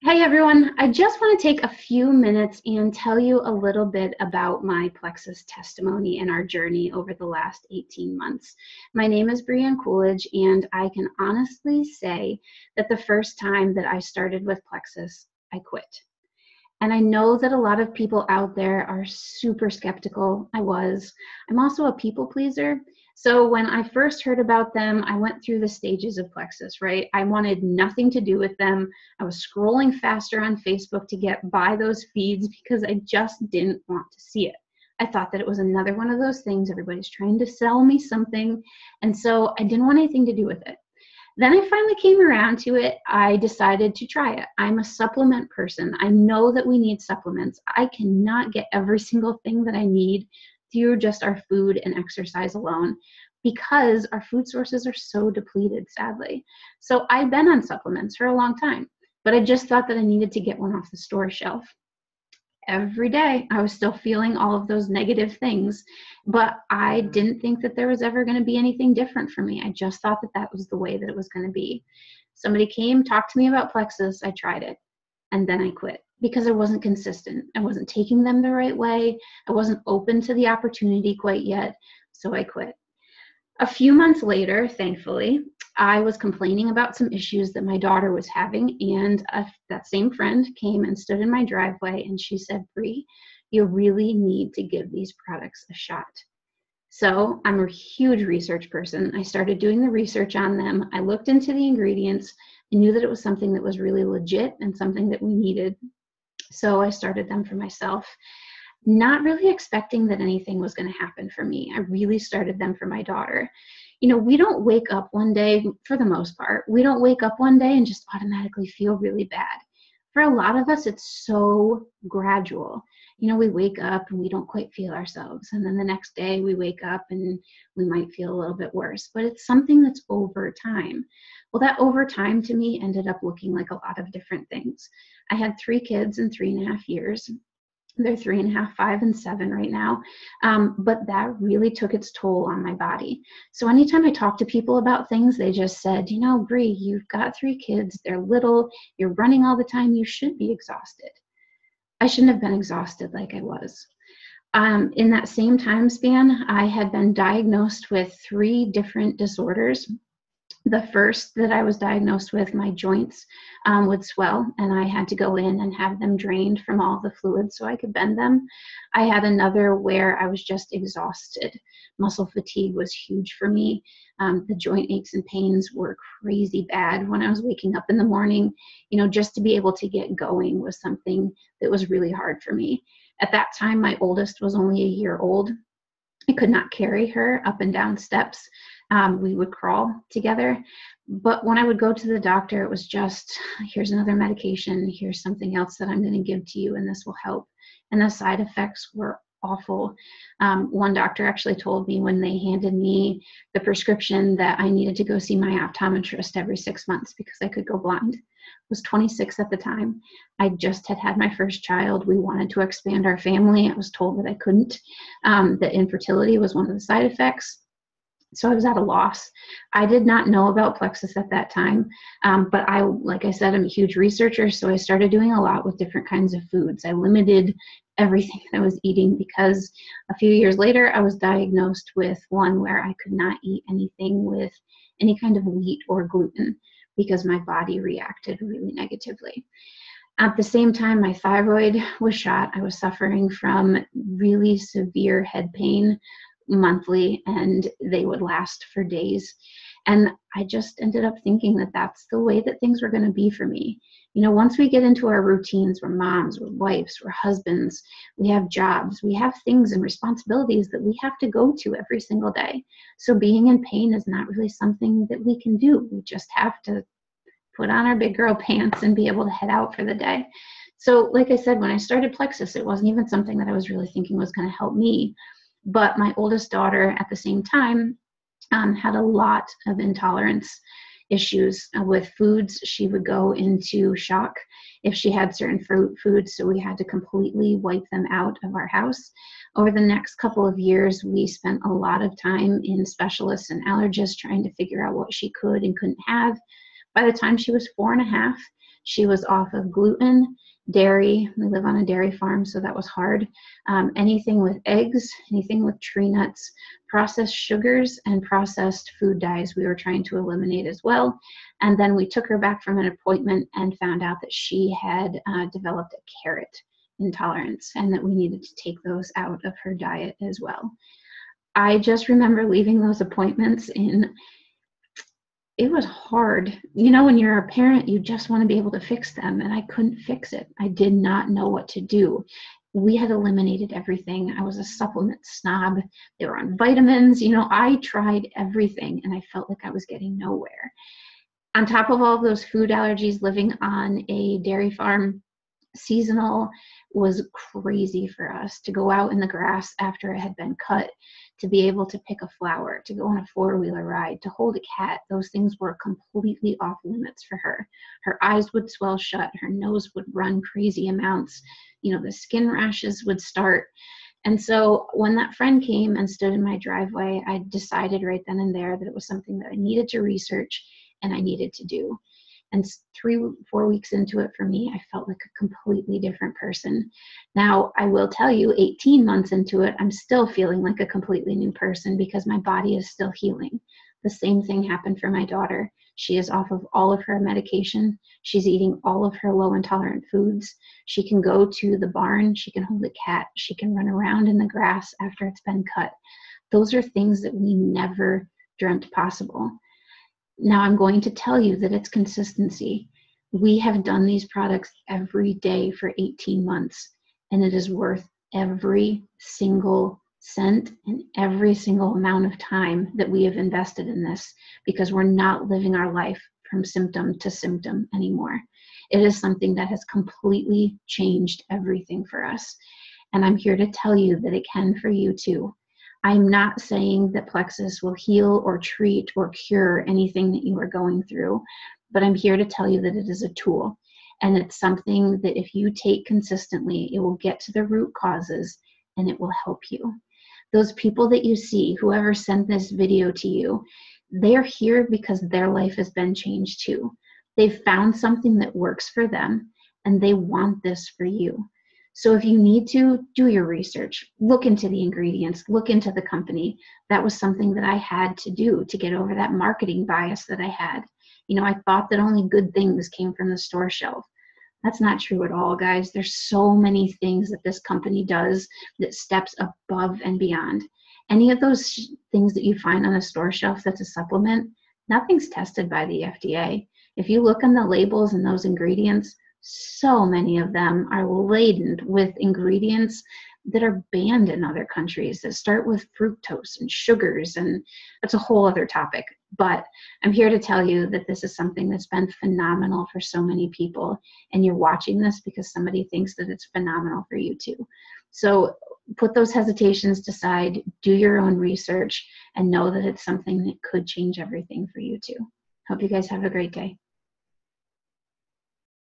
Hey everyone, I just want to take a few minutes and tell you a little bit about my Plexus testimony and our journey over the last 18 months. My name is Brianne Coolidge, and I can honestly say that the first time that I started with Plexus, I quit. And I know that a lot of people out there are super skeptical. I was. I'm also a people pleaser. So when I first heard about them, I went through the stages of Plexus, right? I wanted nothing to do with them. I was scrolling faster on Facebook to get by those feeds because I just didn't want to see it. I thought that it was another one of those things. Everybody's trying to sell me something. And so I didn't want anything to do with it. Then I finally came around to it. I decided to try it. I'm a supplement person. I know that we need supplements. I cannot get every single thing that I need through just our food and exercise alone because our food sources are so depleted, sadly. So I've been on supplements for a long time, but I just thought that I needed to get one off the store shelf. Every day I was still feeling all of those negative things, but I didn't think that there was ever going to be anything different for me. I just thought that that was the way that it was going to be. Somebody came, talked to me about Plexus, I tried it, and then I quit because I wasn't consistent. I wasn't taking them the right way. I wasn't open to the opportunity quite yet, so I quit. A few months later, thankfully, I was complaining about some issues that my daughter was having, and that same friend came and stood in my driveway, and she said, Bree, you really need to give these products a shot. So I'm a huge research person. I started doing the research on them. I looked into the ingredients. I knew that it was something that was really legit and something that we needed. So I started them for myself, not really expecting that anything was going to happen for me. I really started them for my daughter. You know, we don't wake up one day, for the most part, we don't wake up one day and just automatically feel really bad. For a lot of us, it's so gradual. You know, we wake up and we don't quite feel ourselves. And then the next day we wake up and we might feel a little bit worse. But it's something that's over time. Well, that over time to me ended up looking like a lot of different things. I had 3 kids in 3.5 years. They're 3.5, 5, and 7 right now. But that really took its toll on my body. So anytime I talk to people about things, they just said, you know, Bree, you've got 3 kids. They're little. You're running all the time. You should be exhausted. I shouldn't have been exhausted like I was. In that same time span, I had been diagnosed with 3 different disorders. The first that I was diagnosed with, my joints would swell, and I had to go in and have them drained from all the fluids so I could bend them. I had another where I was just exhausted. Muscle fatigue was huge for me. The joint aches and pains were crazy bad when I was waking up in the morning. You know, just to be able to get going was something that was really hard for me. At that time, my oldest was only a year old. I could not carry her up and down steps. We would crawl together. But when I would go to the doctor, it was just, here's another medication, here's something else that I'm going to give to you, and this will help. And the side effects were awful. One doctor actually told me when they handed me the prescription that I needed to go see my optometrist every 6 months because I could go blind. I was 26 at the time. I just had had my first child. We wanted to expand our family. I was told that I couldn't, that infertility was one of the side effects. So I was at a loss. I did not know about Plexus at that time, but like I said, I'm a huge researcher, so I started doing a lot with different kinds of foods. I limited everything that I was eating because a few years later, I was diagnosed with one where I could not eat anything with any kind of wheat or gluten because my body reacted really negatively. At the same time, my thyroid was shot. I was suffering from really severe head pain monthly, and they would last for days. And I just ended up thinking that that's the way that things were going to be for me. You know, once we get into our routines, we're moms, we're wives, we're husbands, we have jobs, we have things and responsibilities that we have to go to every single day. So being in pain is not really something that we can do. We just have to put on our big girl pants and be able to head out for the day. So like I said, when I started Plexus, it wasn't even something that I was really thinking was going to help me. But my oldest daughter at the same time had a lot of intolerance issues with foods. She would go into shock if she had certain foods, so we had to completely wipe them out of our house. Over the next couple of years, we spent a lot of time in specialists and allergists trying to figure out what she could and couldn't have. By the time she was 4.5, She was off of gluten, dairy. We live on a dairy farm, so that was hard. Anything with eggs, anything with tree nuts, processed sugars, and processed food dyes we were trying to eliminate as well. And then we took her back from an appointment and found out that she had developed a carrot intolerance and that we needed to take those out of her diet as well. I just remember leaving those appointments and it was hard. You know, when you're a parent, you just want to be able to fix them, and I couldn't fix it. I did not know what to do. We had eliminated everything. I was a supplement snob. They were on vitamins. You know, I tried everything, and I felt like I was getting nowhere. On top of all of those food allergies, living on a dairy farm, seasonal, was crazy for us. To go out in the grass after it had been cut, to be able to pick a flower, to go on a four-wheeler ride, to hold a cat, those things were completely off limits for her. Her eyes would swell shut, her nose would run crazy amounts, you know, the skin rashes would start. And so when that friend came and stood in my driveway, I decided right then and there that it was something that I needed to research and I needed to do. And 3-4 weeks into it for me, I felt like a completely different person. Now, I will tell you, 18 months into it, I'm still feeling like a completely new person because my body is still healing. The same thing happened for my daughter. She is off of all of her medication. She's eating all of her low intolerant foods. She can go to the barn. She can hold a cat. She can run around in the grass after it's been cut. Those are things that we never dreamt possible. Now I'm going to tell you that it's consistency. We have done these products every day for 18 months, and it is worth every single cent and every single amount of time that we have invested in this, because we're not living our life from symptom to symptom anymore. It is something that has completely changed everything for us. And I'm here to tell you that it can for you too. I'm not saying that Plexus will heal or treat or cure anything that you are going through, but I'm here to tell you that it is a tool. And it's something that if you take consistently, it will get to the root causes and it will help you. Those people that you see, whoever sent this video to you, they're here because their life has been changed too. They've found something that works for them and they want this for you. So if you need to, do your research, look into the ingredients, look into the company. That was something that I had to do to get over that marketing bias that I had. You know, I thought that only good things came from the store shelf. That's not true at all, guys. There's so many things that this company does that steps above and beyond. Any of those things that you find on a store shelf that's a supplement, nothing's tested by the FDA. If you look on the labels and those ingredients, so many of them are laden with ingredients that are banned in other countries that start with fructose and sugars, and that's a whole other topic. But I'm here to tell you that this is something that's been phenomenal for so many people, and you're watching this because somebody thinks that it's phenomenal for you too. So put those hesitations aside, do your own research, and know that it's something that could change everything for you too. Hope you guys have a great day.